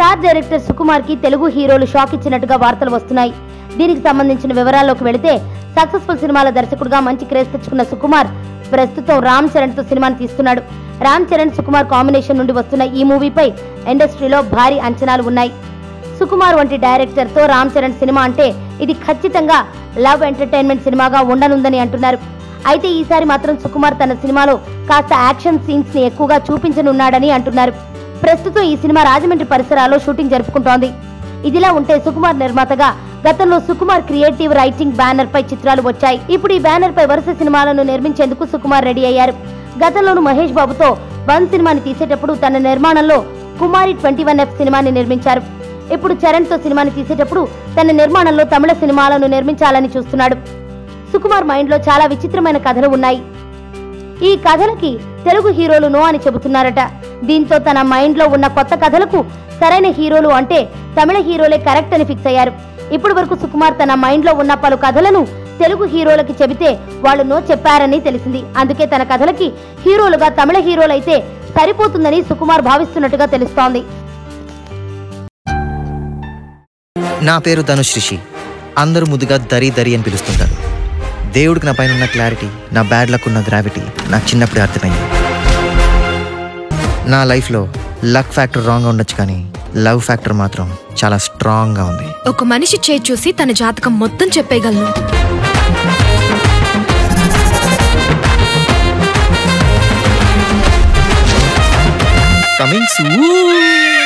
Star director Sukumar కి తెలుగు హీరోలు shock ఇచ్చినట్టుగా వార్తలు వస్తున్నాయి. దీనికి సంబంధించిన వివరాల్లోకి వెళితే సక్సెస్ఫుల్ సినిమాల దర్శకుడిగా మంచి క్రేజ్ తెచ్చుకున్న సుకుమార్ ప్రస్తుతం రామ్ చరణ్ తో సినిమాని తీస్తున్నాడు. రామ్ చరణ్ సుకుమార్ కాంబినేషన్ నుండి వస్తున్న ఈ మూవీపై ఇండస్ట్రీలో భారీ అంచనాలు ఉన్నాయి. సుకుమార్ వంటి డైరెక్టర్ తో రామ్ చరణ్ సినిమా అంటే ఇది ఖచ్చితంగా లవ్ ఎంటర్టైన్మెంట్ సినిమాగా ఉండనుందని అంటున్నారు. అయితే ఈసారి మాత్రం సుకుమార్ తన సినిమాలో కాస్త యాక్షన్ సీన్స్ ని ఎక్కువగా చూపించనున్నాడని అంటున్నారు. ప్రస్తుతం ఈ సినిమా రాజమండ్రి పరిసరాల్లో షూటింగ్ జరుపుకుంటోంది. ఇదిలా ఉంటే సుకుమార్ నిర్మాతగా గతంలో సుకుమార్ క్రియేటివ్ రైటింగ్ బ్యానర్ పై చిత్రాలు వచ్చాయి. ఇప్పుడు ఈ బ్యానర్ పై వరుస సినిమాలను నిర్మించేందుకు సుకుమార్ రెడీ అయ్యారు. గతంలోను మహేష్ బాబుతో 1 సినిమాని తీసేటప్పుడు తన నిర్మాణంలో కుమారి 21F సినిమాని నిర్మించారు. ఇప్పుడు చరణ్ తో సినిమాని తీసేటప్పుడు తన నిర్మాణంలో తమిళ సినిమాలను నిర్మించాలని చూస్తున్నాడు. సుకుమార్ మైండ్ లో చాలా విచిత్రమైన కథలు ఉన్నాయి. ఈ కథలకి తెలుగు హీరోలు నో అని చెబుతున్నారట. దీంతో తన మైండ్ లో ఉన్న కొత్త కథలకు సరైన హీరోలు అంటే తమిళ హీరోలే కరెక్ట్ అని ఫిక్స్ అయ్యారు. ఇప్పటి వరకు సుకుమార్ తన మైండ్ లో ఉన్న పలు కథలను తెలుగు హీరోలకి చెబితే వాళ్ళు నో చెప్పారని తెలిసింది. అందుకే తన కథలకి హీరోలుగా తమిళ హీరోలైతే సరిపోతుందని సుకుమార్ భావిస్తున్నట్టుగా తెలుస్తోంది. నా పేరు ధనుష్ రిషి. అందరూ ముద్దుగా దరి దరి అని పిలుస్తుంటారు. దేవుడికి నా పైన ఉన్న క్లారిటీ, నా బ్యాడ్ లక్ ఉన్న గ్రావిటీ నాకు చిన్నప్పుడే అర్థమైంది. నా లైఫ్లో లక్ ఫ్యాక్టర్ రాంగ్గా ఉండొచ్చు, కానీ లవ్ ఫ్యాక్టర్ మాత్రం చాలా స్ట్రాంగ్గా ఉంది. ఒక మనిషి చేయి చూసి తన జాతకం మొత్తం చెప్పేయగలను. Coming soon.